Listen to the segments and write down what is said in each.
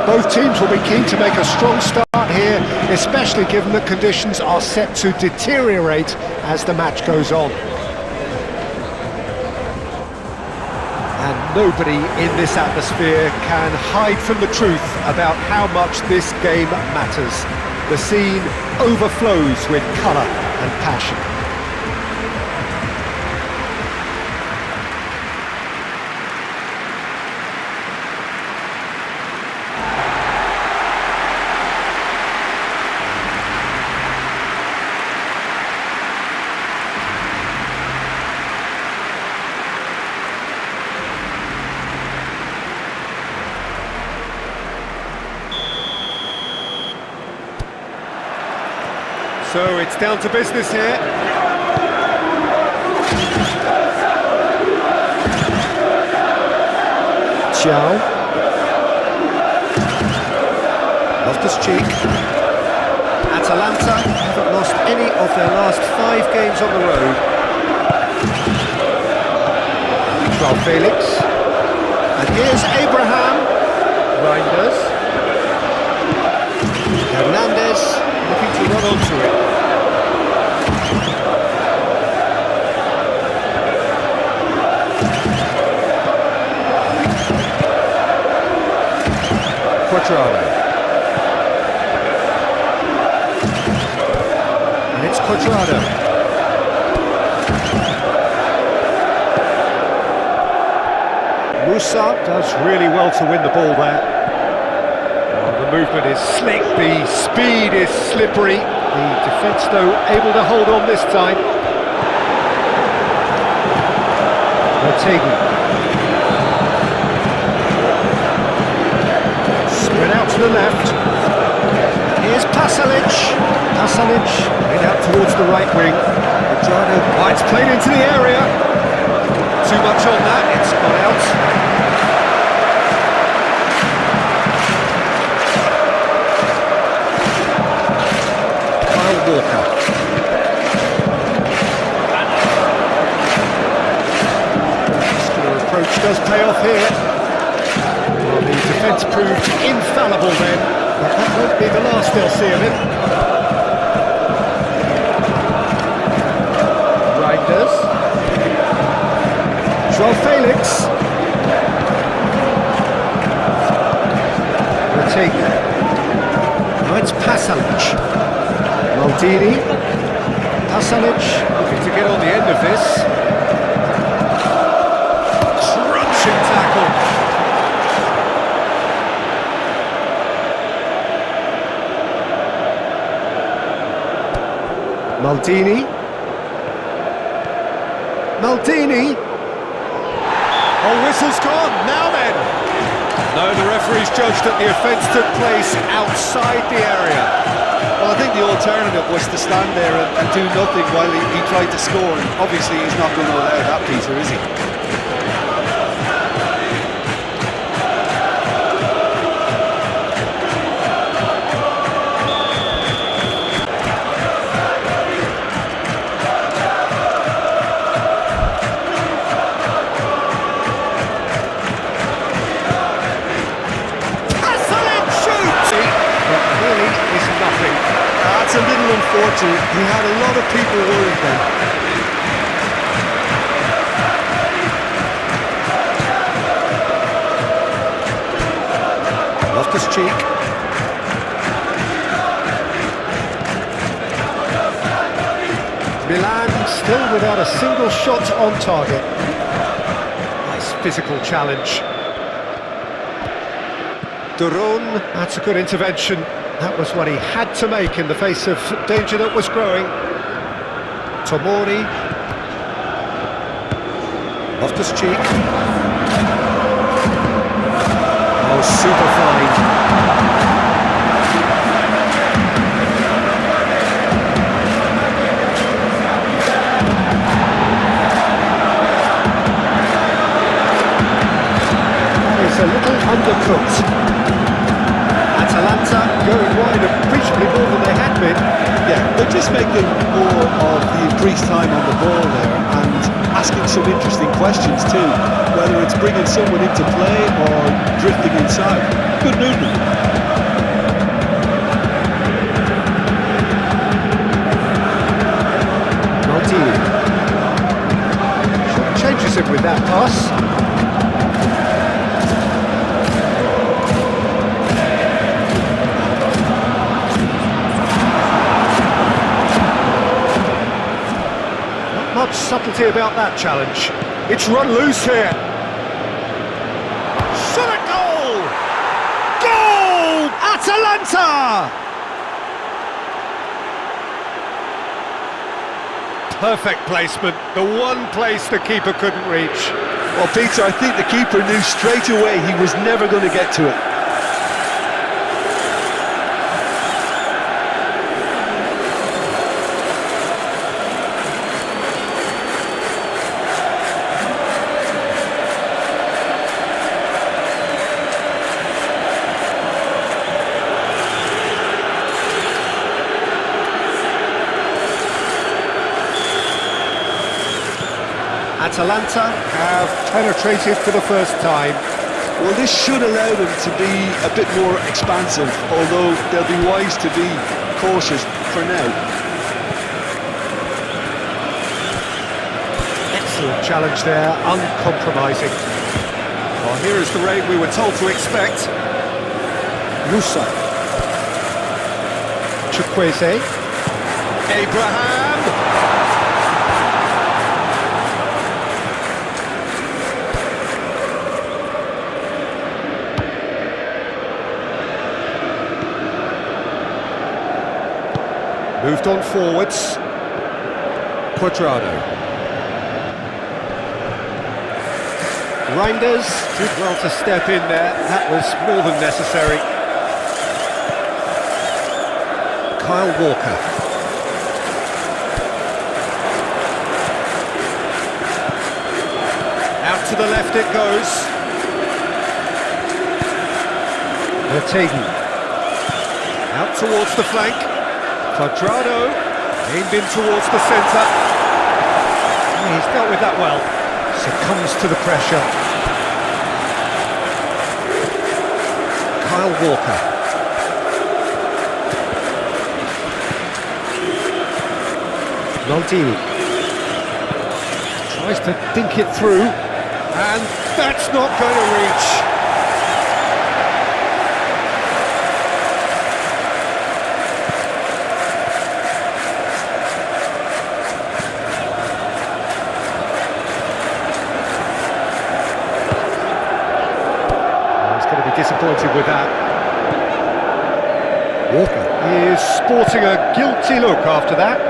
Both teams will be keen to make a strong start here, especially given that conditions are set to deteriorate as the match goes on. And nobody in this atmosphere can hide from the truth about how much this game matters. The scene overflows with colour and passion. So it's down to business here. Xiao. Loftus-Cheek. Atalanta haven't lost any of their last 5 games on the road. Joao Felix. And here's Abraham. Reinders. Hernandez looking to run onto it. Quadrado. And it's Quadrado. Musa does really well to win the ball there. The movement is slick, the speed is slippery. The defence, though, able to hold on this time. Ortega. Spread out to the left. Here's Pasalic. Pasalic in out towards the right wing. Quadrado. Oh, it's played into the area. Too much on that, it's gone out. Walker. Muscular approach does pay off here. Well, the defence proved infallible then, but that won't be the last they'll see of him. Reinders. Joao Felix. Ortega. Now it's Pasalic. Maldini, Pasalic looking to get on the end of this. Crunching tackle. Maldini. Maldini. Oh, whistle's gone. Now then. No, the referee's judged that the offence took place outside the area. Well, I think the alternative was to stand there and do nothing while he tried to score, and obviously he's not going to allow that, Peter, is he? That's a little unfortunate. He had a lot of people worried then. Loftus-Cheek. Milan still without a single shot on target. Nice physical challenge. Duron, that's a good intervention. That was what he had to make in the face of danger that was growing. Tomori. Loftus-Cheek. Oh, super fine. It's a little undercooked. Atalanta going wide appreciably more than they had been. Yeah, they're just making more of the increased time on the ball there and asking some interesting questions too, whether it's bringing someone into play or drifting inside. Good movement. subtlety about that challenge. It's run loose here. Shot at goal! Goal! Atalanta! Perfect placement, the one place the keeper couldn't reach. Well, Peter, I think the keeper knew straight away he was never going to get to it. Atalanta have penetrated for the first time. Well, this should allow them to be a bit more expansive, although they'll be wise to be cautious for now. Excellent challenge there, uncompromising. Well, here is the rain we were told to expect. Musa. Chukwueze. Abraham. Moved on forwards. Quadrado. Reinders did well to step in there. That was more than necessary. Kyle Walker. Out to the left it goes. Vertegen. Out towards the flank. Quadrado, aimed in towards the centre. He's dealt with that well. Succumbs to the pressure. Kyle Walker. Maldini. Tries to dink it through. And that's not going to reach. Disappointed with that. Walker is sporting a guilty look after that.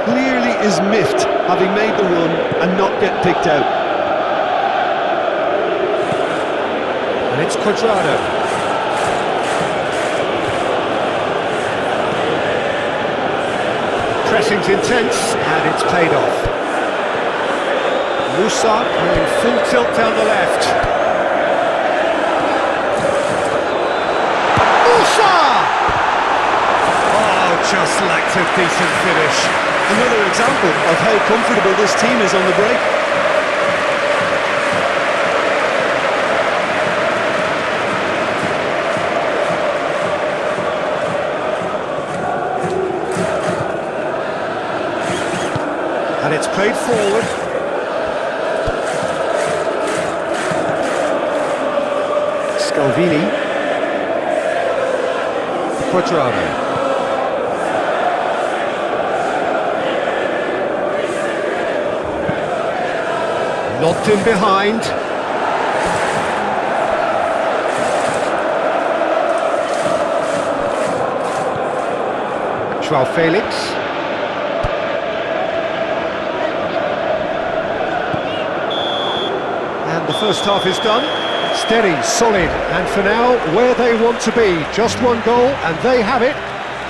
Clearly is miffed, having made the run and not get picked out. And it's Quadrado. Pressing's intense, and it's paid off. Musa going full tilt down the left. Just lacked a decent finish. Another example of how comfortable this team is on the break. And it's played forward. Scalvini. Quadrado. Locked in behind. Joao Felix. And the first half is done. Steady, solid, and for now, where they want to be. Just one goal, and they have it.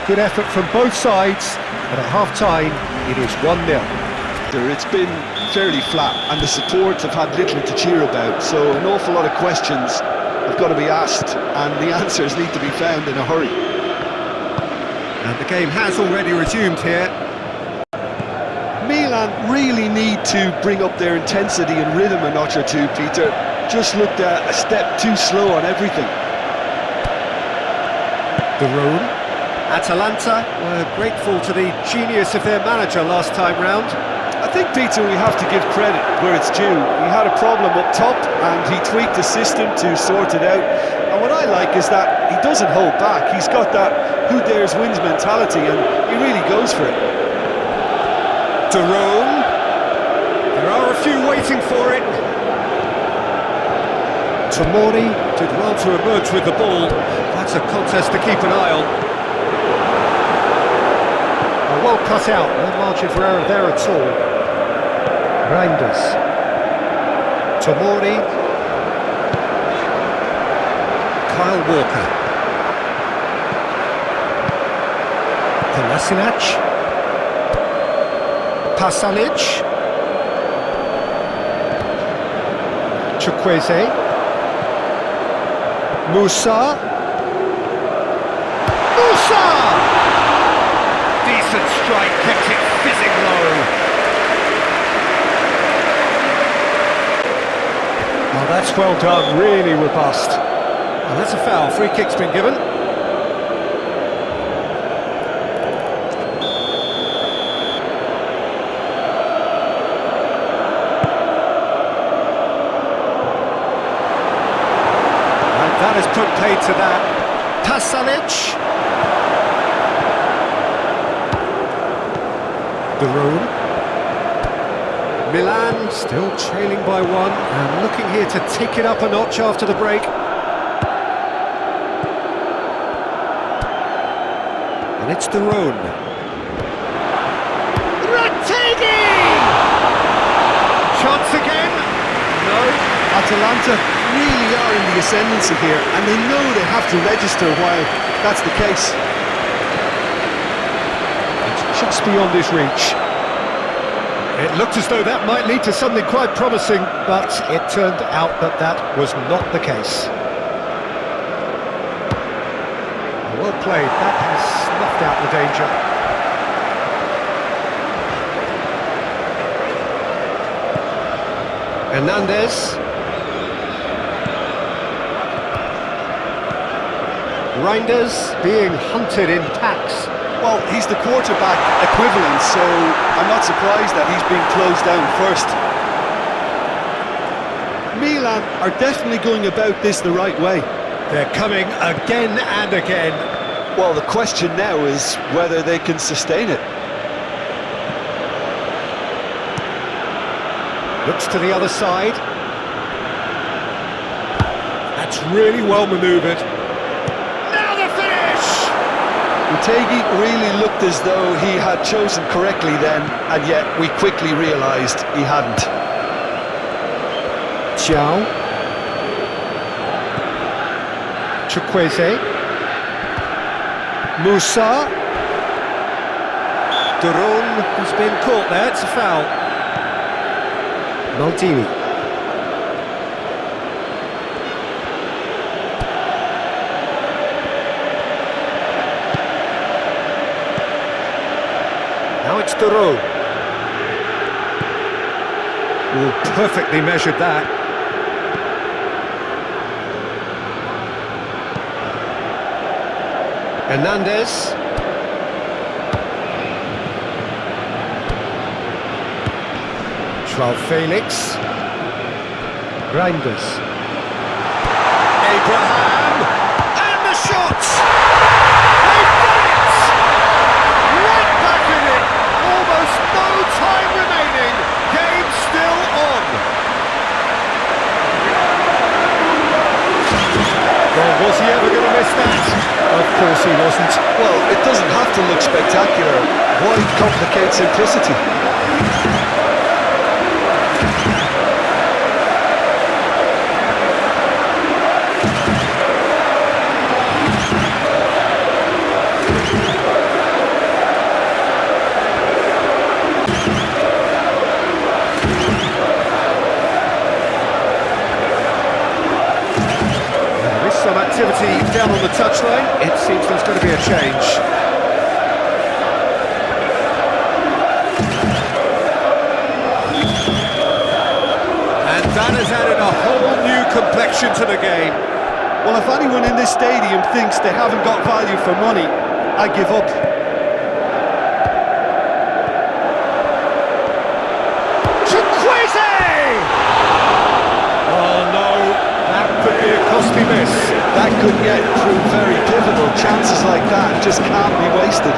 Good effort from both sides, and at half-time, it is 1-0. It's been fairly flat, and the support have had little to cheer about, so an awful lot of questions have got to be asked, and the answers need to be found in a hurry. And the game has already resumed here. Milan really need to bring up their intensity and rhythm a notch or two, Peter. Just looked a step too slow on everything. The room. Atalanta were grateful to the genius of their manager last time round. I think, Peter, we have to give credit where it's due. He had a problem up top and he tweaked the system to sort it out. And what I like is that he doesn't hold back. He's got that who dares wins mentality and he really goes for it. De Rome. few waiting for it. Tomori did well to emerge with the ball. That's a contest to keep an eye on. Well cut out, no margin for error there at all. Reinders. Tomori. Kyle Walker. Kolasinac. Pasalic. Chukwueze. Musa. Decent strike, kept it fizzing low. Oh, that's well done, really robust. Oh, that's a foul, free kick's been given. And that has put paid to that. Pasalic. Room. Milan still trailing by one and looking here to take it up a notch after the break. And it's the Rhone. Rattegi! Chance again? No. Atalanta really are in the ascendancy here, and they know they have to register while that's the case. Just beyond his reach. It looked as though that might lead to something quite promising, but it turned out that that was not the case. Well played, that has snuffed out the danger. Hernandez. Reinders being hunted in packs. Well, he's the quarterback equivalent, so I'm not surprised that he's being closed down first. Milan are definitely going about this the right way. They're coming again and again. Well, the question now is whether they can sustain it. Looks to the other side. That's really well manoeuvred. Rattegi really looked as though he had chosen correctly then, and yet we quickly realised he hadn't. Chiao. Chukwueze. Musa. Duron has been caught there, it's a foul. Maldini. Now it's Duron. Oh, perfectly measured that. Hernandez. Joao Felix. Reinders. Abraham. And the shot! They've done it! Right back in it! Almost no time remaining. Game still on. Well, was he ever going to miss that? Of course he wasn't. Well, it doesn't have to look spectacular. Why complicate simplicity? Some activity down on the touchline. It seems there's going to be a change. And that has added a whole new complexion to the game. Well, if anyone in this stadium thinks they haven't got value for money, I give up. Chukwueze! Oh no, that could be a costly miss. That could yet prove very pivotal. Chances like that just can't be wasted.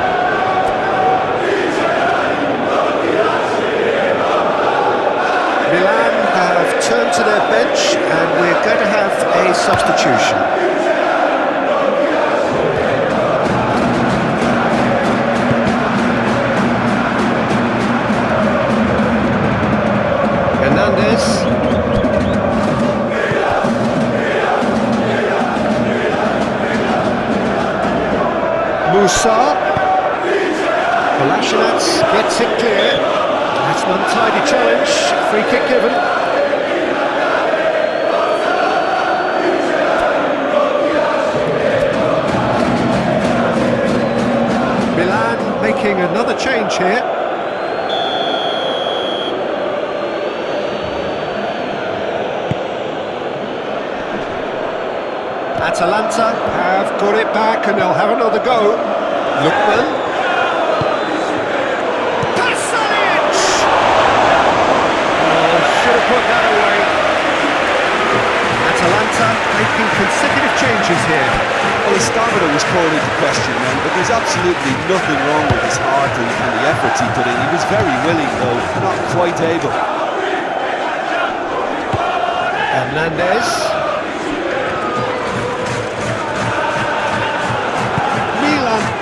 return to their bench, and we're going to have a substitution. Musa, Kolasinac gets it clear. That's an untidy challenge, free kick given. Milan making another change here. Atalanta have got it back and they'll have another go. Lookman. Pasalic! Oh, should have put that away. Atalanta making consecutive changes here. Well, his stamina was called into question then, but there's absolutely nothing wrong with his heart and the efforts he put in. He was very willing though, not quite able. Hernandez.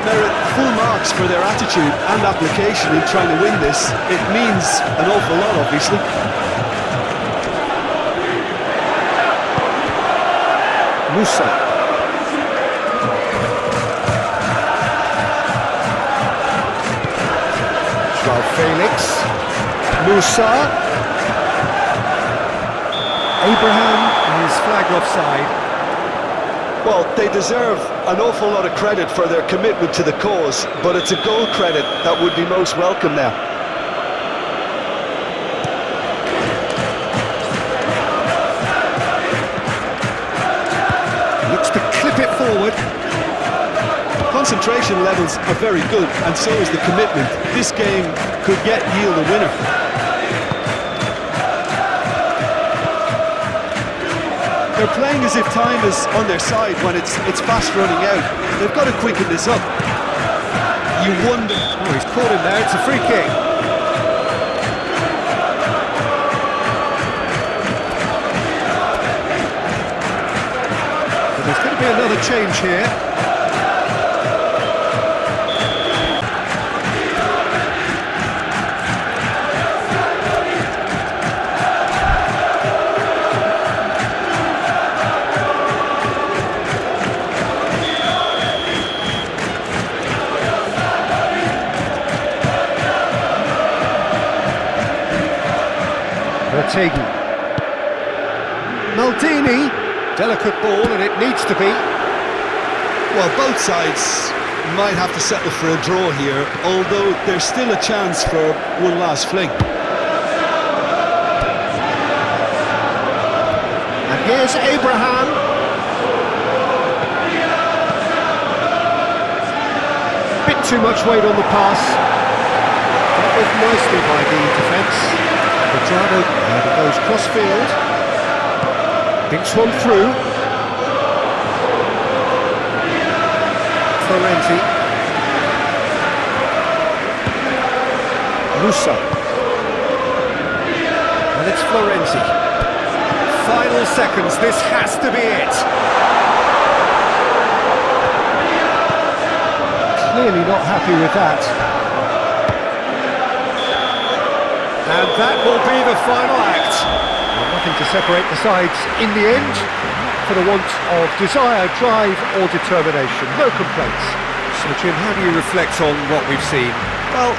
Merit full marks for their attitude and application in trying to win this. It means an awful lot, obviously. Musa. Joao Felix. Musa. Abraham is flagged offside. Well, they deserve an awful lot of credit for their commitment to the cause, but it's a goal credit that would be most welcome now. Looks to clip it forward. Concentration levels are very good, and so is the commitment. This game could yet yield a winner. They're playing as if time is on their side when it's fast running out. They've got to quicken this up. You wonder... Oh, he's caught him there, it's a free kick. But there's going to be another change here. Maldini, delicate ball and it needs to be. Well, both sides might have to settle for a draw here, although there's still a chance for one last fling. And here's Abraham. Bit too much weight on the pass. Dealt with nicely by the defence. Quadrado goes cross-field. Thinks one through. Florenzi. Musa. And it's Florenzi. Final seconds, this has to be it. Clearly not happy with that. And that will be the final act. Well, nothing to separate the sides in the end, for the want of desire, drive or determination. No complaints. So Jim, how do you reflect on what we've seen? Well,